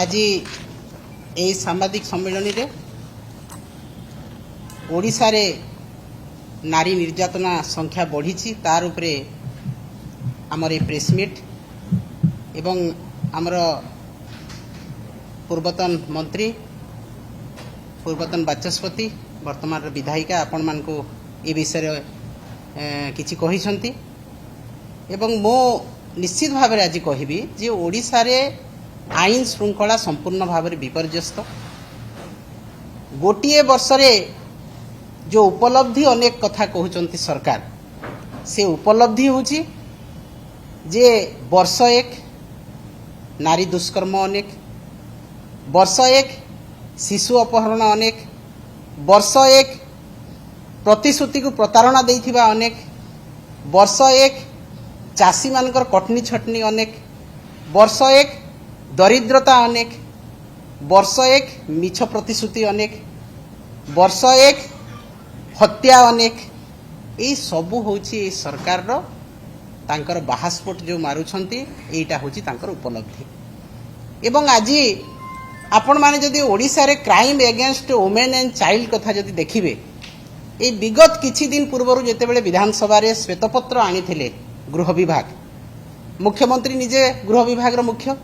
आज यही सांबादिक सम्मेलन रे ओडिशा रे नारी निर्यातना संख्या बढ़ी तार उपरे आमर ये प्रेसमिट एवं आमर पूर्वतन मंत्री पूर्वतन बाचस्पति वर्तमान विधायिका आपण मान को ये विषय किछि कहिसंती एवं मो निश्चित भाव में आज कहबी जे ओडिशा रे आईन श्रृंखला संपूर्ण भाव में विपर्यस्त गोटे वर्ष रे जो उपलब्धि अनेक कथा कहउचंती सरकार से उपलब्धि होची जे वर्ष एक नारी दुष्कर्म अनेक वर्ष एक शिशु अपहरण अनेक वर्ष एक प्रतिश्रुति को प्रतारणा देथिबा अनेक वर्ष एक चाषी मानकर कटनी छटनी अनेक वर्ष एक दरिद्रता अनेक वर्ष एक मिछ प्रतिश्रुति अनेक वर्ष एक हत्या अनेक ये सबू होची सरकार रो तांकर बाहास्फोट जो मारुछंती एटा होची तांकर उपलब्धि एवं आज आपण माने जदि ओडिसा रे crime against women and child कथा जदि देखिबे ए विगत किछि दिन पूर्वरु जेतेबेले विधानसभा रे श्वेतपत्र आनिथिले गृह विभाग मुख्यमंत्री निजे गृह विभाग रो मुख्य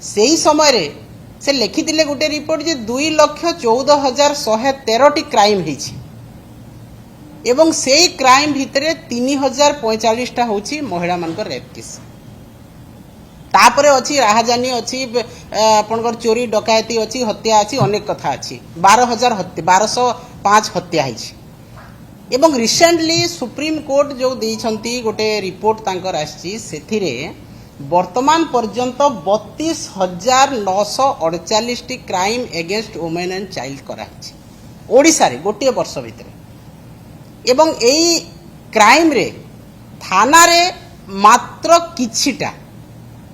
सेही समय रे से लिखिथिले गोटे रिपोर्ट जे 2,14,113 क्राइम हेछि एवं सेही क्राइम भितरे 3,045 टा होछि महिला मानकर रेप केस तापरे अछि राहजानी अछि आपनकर चोरी डकायती अछि हत्या अछि अनेक कथा अछि 1205 हत्या हेछि एवं रिसेंटली सुप्रीम कोर्ट जो देइछंती गोटे रिपोर्ट तांकर आछि सेथिरे वर्तमान पर्यंत 32,948 टी crime against women and child कराइछि ओडिसा रे गोटे वर्ष भितरे एवं एई क्राइम रे थाना रे मात्र किछिटा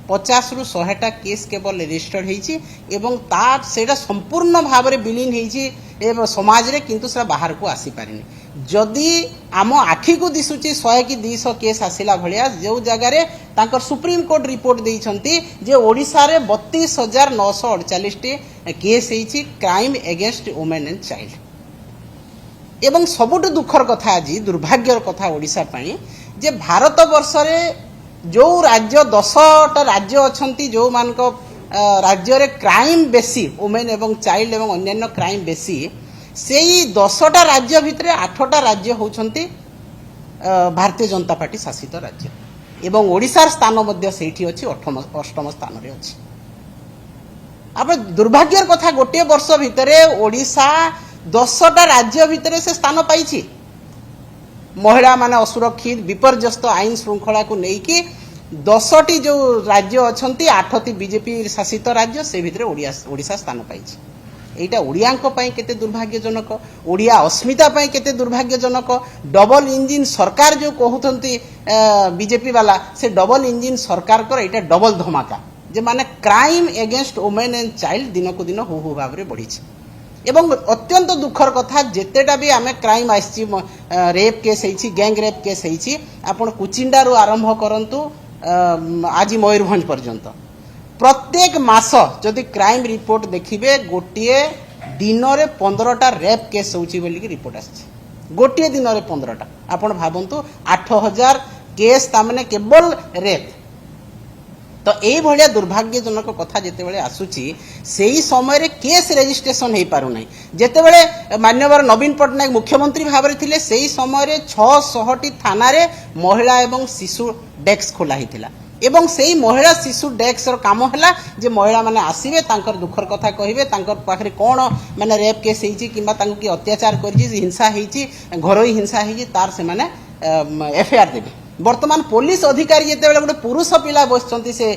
50 रु 100 टा केस केवल रजिस्टर्ड हेछि एवं तार सेटा संपूर्ण भाव रे विलीन हेछि एवं समाज रे किंतु से बाहर को आसी पारिनी जदि आम आखि को दिसुची 100 कि 200 केस आसिला भलिया जो जगह रे तांकर सुप्रीम कोर्ट रिपोर्ट देइछंती जे ओडिसा रे 32,948 टी केस हेछि crime against women and child एवं सबुठ दुखर कथा आज दुर्भाग्यर कथा ओडिशा पई जे भारत वर्ष रे जो राज्य 10टा राज्य अछंती जो मान को राज्य रे क्राइम बेसी वुमेन एवं चाइल्ड एवं अन्य क्राइम बेसी सेई 10टा राज्य भितरे 8टा राज्य होछंती भारतीय जनता पार्टी शासित राज्य एवं ओडिशार स्थान मध्य सेठी अछि 8म स्थान रे अछि अब दुर्भाग्यर कथा गोटे वर्ष भितरे ओडिशा 10टा राज्य भितरे से स्थान पाइछि महिला माने असुरक्षित विपर्यस्त आईन श्रृंखला को नेकी 10टी जो राज्य अछंती 8टी बीजेपी शासित राज्य से भितरे ओडिशा स्थान पाइछि एटा ओडियांक पई केते दुर्भाग्यजनक ओडिया अस्मिता पई केते दुर्भाग्यजनक डबल इंजिन सरकार जो कहउथंती बीजेपी वाला से डबल इंजिन सरकार कर एटा डबल धमाका जे माने crime against women and child दिन को दिन हु हु भाव रे बढ़िछि एवं अत्यंत दुखर कथा जेतेटा भी आमे क्राइम आछि रेप केस हेछि गैंग रेप केस हेछि आपण कुचिंडा रो आरंभ करंतु आज मयूरभंज पर्यंत प्रत्येक मास जदि क्राइम रिपोर्ट देखिबे गोटे दिन रे 15टा रेप केस होछि बोली कि रिपोर्ट आछि गोटे दिन रे 15टा आपण भाबंतु 8,000 केस तामने केवल रेप तो यही भाया दुर्भाग्यजनक कथा जितेबाला आसूची सेही समय रे केस रजिस्ट्रेशन हो पारु नहीं जितेबाला माननीय नवीन पट्टनायक मुख्यमंत्री भाव में थिले सेही समय रे 600 टी थाना रे महिला एवं शिशु डेस्क खोला हिथिला एवं सेही महिला शिशु डेस्क रो काम हला जे महिला माने आसीबे तांकर दुखर कथा कहिबे तांकर पाखरे कोन माने रेप केस हेची किबा तांको की अत्याचार करजी हिंसा हेची घरोई हिंसा हेची तार से माने एफआईआर देबे वर्तमान पुलिस अधिकारी जिते गोटे पुरुष पिला बसचंती से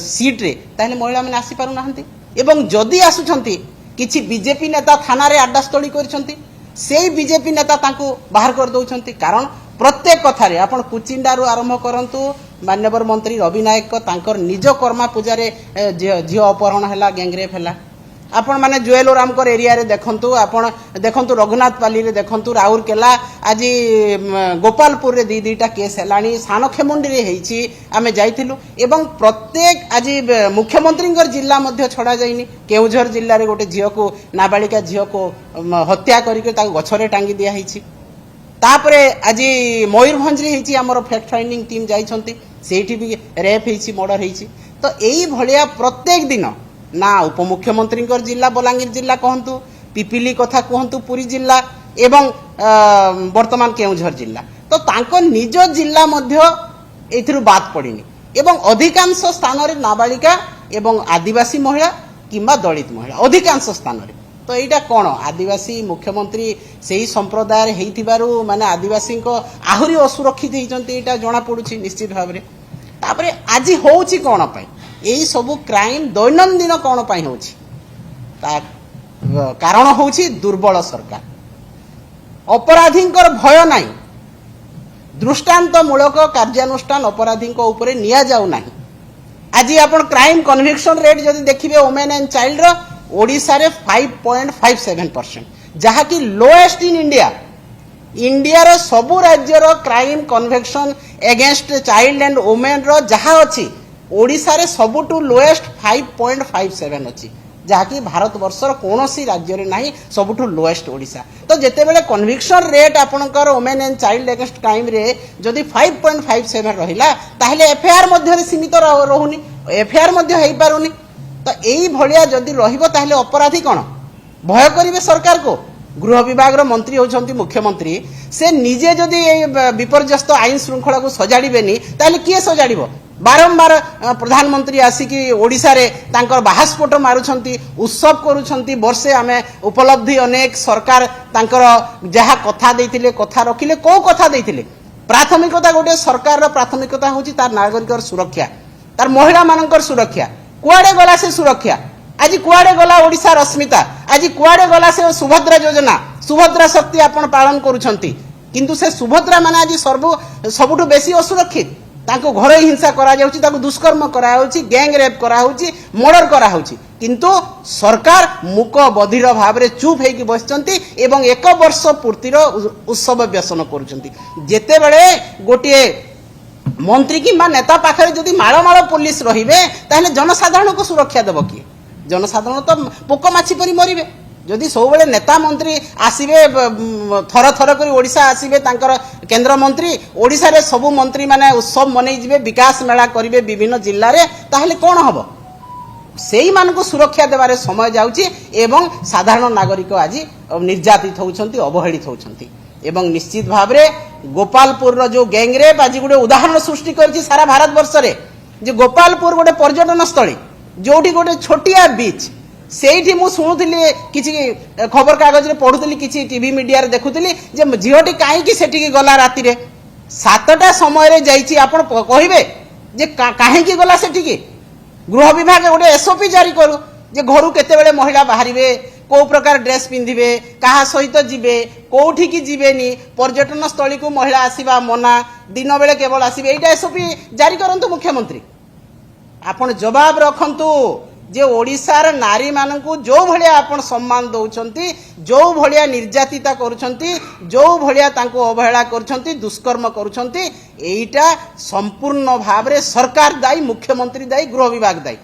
सीट रे ताहले महिला माने आसी पारु नाहंती एवं जदि आसुछंती किछि बीजेपी नेता थाना रे अड्डास्थली करछंती सेही बीजेपी नेता तांको बाहर कर दउछंती कारण प्रत्येक कथा रे आपण कुचिंडा रो आरंभ करंतु मान्यवर मंत्री रवि नायक तांकर निज कर्मा पूजा रे झियो अपहरण हला गैंगरेप हला आपण माने जुएल ओरामकर एरिया रे देखंतु आपण देखंतु रघुनाथपाली रे देखंतु राउरकेला आज गोपालपुर रे दीटा केस हेलानी सानखेमुंडी रे हेची आमे जाइथिलु एवं प्रत्येक आज मुख्यमंत्री जिला मध्य छड़ा जाइनी केउझर जिल्ला रे गोटे झियो को नाबालिका झियो को हत्या करके ताको गछरे टांगी दिया हेची तापरे आज मयूरभंज रे हेची हमर फैक्ट फाइंडिंग टीम जाइछंती सेठी भी रेप हेची मर्डर हेची तो एई भलिया प्रत्येक दिन ना उपमुख्यमंत्री जिला बलांगीर जिला कहतु पिपिली कथा कहतु पुरी जिला एवं वर्तमान केउझर जिला तो तांको निज जिला मध्य एथिरु बात पड़िनी एवं अधिकांश स्थान रे नाबालिका एवं आदिवासी महिला किंबा दलित महिला अधिकांश स्थान रे तो एटा कोन आदिवासी मुख्यमंत्री सेही संप्रदाय हेइथिबारु माने आदिवासी को आहुरी असुरक्षित हेइचंती एटा जणा पडुची निश्चित भाबरे तापरे आज होउची कोन पई एई सबु क्राइम दैनंदिन कोन पई होउची ता कारण होउची दुर्बल सरकार अपराधींकर भय नाही दृष्टांतमूलक कार्यानुष्ठान अपराधींक उपरे निया जाउ नाही आज आपण क्राइम कन्विक्शन रेट जदि देखिबे वुमेन एंड चाइल्ड रो ओडिसा रे 5.57% जहा की लोएस्ट इन इंडिया इंडिया रो सबु राज्य रो crime conviction against child and women रो जहा अछि ओडिसा रे सबुटु लोएस्ट 5.57 अछि जहा की भारत वर्षर कोनोसी राज्य रे नाही सबुटु लोएस्ट ओडिसा तो जेते बेले कन्विक्शन रेट आपनकर women and child against crime रे जदि 5.57 रहिला ताहले एफआईआर मध्ये रे सीमित रहुनी एफआईआर मध्ये हेइ पारुनी तो एई भलिया जदि रहिबो ताहले अपराधी कोन भय करिवे सरकार को गृह विभाग रो मंत्री होछंती मुख्यमंत्री से निजे जदि विपर्यस्त आईन श्रृंखला को सजाड़िबेनी ताहले किए सजाड़िबो बारंबार प्रधानमंत्री आसिकी ओडिसा रे तांकर बाहास्फोट मारुछंती उत्सव करूछंती वर्षे आमे उपलब्धि अनेक सरकार तांकर जहा कथा देइथिले कथा रखिले को कथा देइथिले प्राथमिकता गोटे सरकार रो प्राथमिकता होची तार नागरिकर सुरक्षा तार महिला मानकर सुरक्षा कुआडे गला से सुरक्षा आज कुआडे गला ओडिसा रश्मिता आज कुआडे गला से सुभद्रा योजना सुभद्रा शक्ति आपण पालन करूछंती किंतु से सुभद्रा माने आज सबुठु बेसी असुरक्षित ताको घर हिंसा करा जाउची ताको दुष्कर्म करा होउची गैंग रेप करा होउची मर्डर करा होउची किंतु सरकार मुक बधिर भाव रे चुप हेकी बसचंती एवं 1 वर्ष पूर्तिर उत्सव व्यसन करूछंती जेते बेले गोटिए मंत्री कि नेता पाखरे जदि माळ पुलिस रहिबे ताहले जनसाधारण को सुरक्षा देबो कि जनसाधारण तो पोक माछी परी मरिबे जदि सब बेले नेता मंत्री आसीबे थर थर करी ओडिसा आसीबे तांकर केंद्र मंत्री ओडिसा रे सब मंत्री माने उत्सव मनै जिवे विकास मेला करिवे विभिन्न जिल्ला रे ताहले कोन हबो सेही मान को सुरक्षा देबारे समय जाउची एवं साधारण नागरिक आज निर्यातित होउछंती अवहेलित होउछंती एवं निश्चित भाव रे गोपालपुर रो जो गैंग रेप आज गोटे उदाहरण सृष्टि करछि सारा भारत वर्ष रे जे गोपालपुर गोटे पर्यटन स्थली जोठी गोटे छोटिया बीच सेठी मु सुनुथिली किछि खबर कागज रे पढुथिली किछि टीवी मीडिया रे देखुथिली जे झियोटी काहे कि सेठी की गला राती रे 7टा समय रे जाईछि आपण कहिबे जे काहे कि गला सेठी की गृह विभाग गोटे एसओपी जारी करू जे घरु केते बेले महिला बाहरिबे को प्रकार ड्रेस पिंधिबे कहा सहित जिबे कोठी की जिबेनी पर्यटन स्थली को महिला आसीबा मना दिन बेले केवल आसीबे एटा एसओपी जारी करंतु मुख्यमंत्री आपण जवाब रखंतु जे ओडिसार नारी मानकू जो भलिया आपण सम्मान दउछंती जो भलिया निर्यातिता करूछंती जो भलिया तांको अवहेला करूछंती दुष्कर्म करूछंती एटा संपूर्ण भाव रे सरकार दायी मुख्यमंत्री दायी गृह विभाग दायी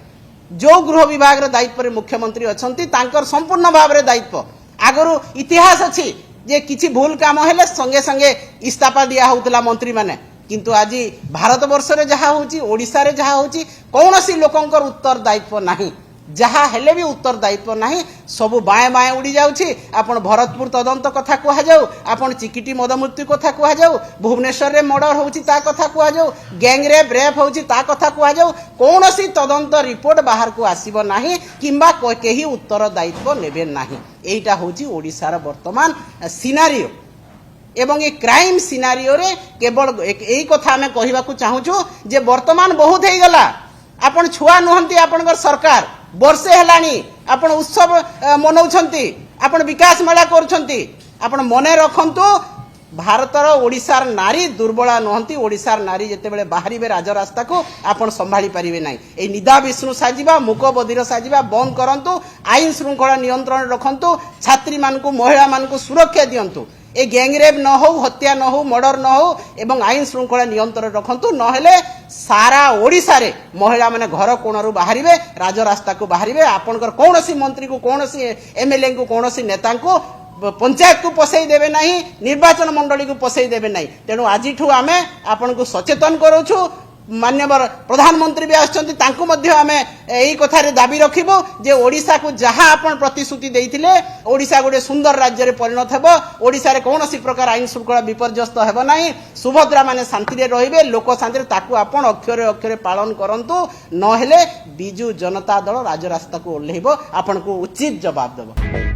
जो गृह विभाग रे दायित्व रे मुख्यमंत्री अछंती तांकर संपूर्ण भाव रे दायित्व आगरु इतिहास अछि जे किछि भूल काम हेले संगे संगे इस्तीफा दिया होतला मंत्री माने किंतु आज भारत वर्ष रे जहा होची ओडिसा रे जहा होची कोनोसी लोकंकर उत्तर दायित्व नाही जहा हेले भी उत्तर दायित्व नाही सबु बाए बाए उड़ी जाउची आपण भरतपुर तदंत कथा कुहा जाऊ आपण चिकिटी मद मृत्यु कथा कुहा जाऊ भुवनेश्वर रे मर्डर होची ता कथा कुहा जाऊ गैंग रेप होची ता कथा कुहा जाऊ कोनोसी तदंत रिपोर्ट बाहर को आसीबो नाही किंबा केही उत्तर दायित्व नेबे नाही एटा होची ओडिसा रा वर्तमान सिनारियो एवं ये क्राइम सिनारियो रे केवल एई कथा हमें कहबा को चाहूछु जे वर्तमान बहुत हे गला आपण छुआ नुहंती आपनकर सरकार वर्षे हेलानी आपण उत्सव मनौछंती आपण विकास मेला करूछंती आपण मने रखंतु भारतर ओडिशार नारी दुर्बला नुहति ओडिशार नारी जितेबाला बाहर राजरास्ता को आपण संभाली पारिबे नाही ए निदा विष्णु साजिबा मुक बधिर साजिबा बंद करंतु आईन श्रृंखला नियंत्रण रखंतु छात्री मानकु महिला मानकु सुरक्षा दियंतु ए गैंगरेप न हो हत्या न हो मर्डर न हो एवं आईन श्रृंखला नियंत्रण रखंतु नहेले सारा ओडिशा रे महिला माने घर कोणरू बाहरिबे राजरास्ता को बाहरिबे आपनकर कोनोसी मंत्री को कोनोसी एमएलए को कोनोसी नेता को पंचायत को पसई देबे नहीं निर्वाचन मंडली को पसई देबे नहीं तेणु आज आमे आपन को सचेतन करूछु मान्यवर प्रधानमंत्री भी आमे यही कथार दाबी रखिबो जे ओडिशा को जहाँ आपण प्रतिश्रुति देइथिले ओडिशा गोटे सुंदर राज्य रे परिणत हेबो ओडिशा रे कोनोसी प्रकार आईन श्रृंखला विपर्यस्त हेबो नाही सुभद्रा माने शांति रे रहिबे लोक शांति रे ताकू आपण अक्षरे अक्षरे पालन करंतु नहेले बिजू जनता दल राजरास्ता को ओल्हेबो आपण को उचित जवाब देबो।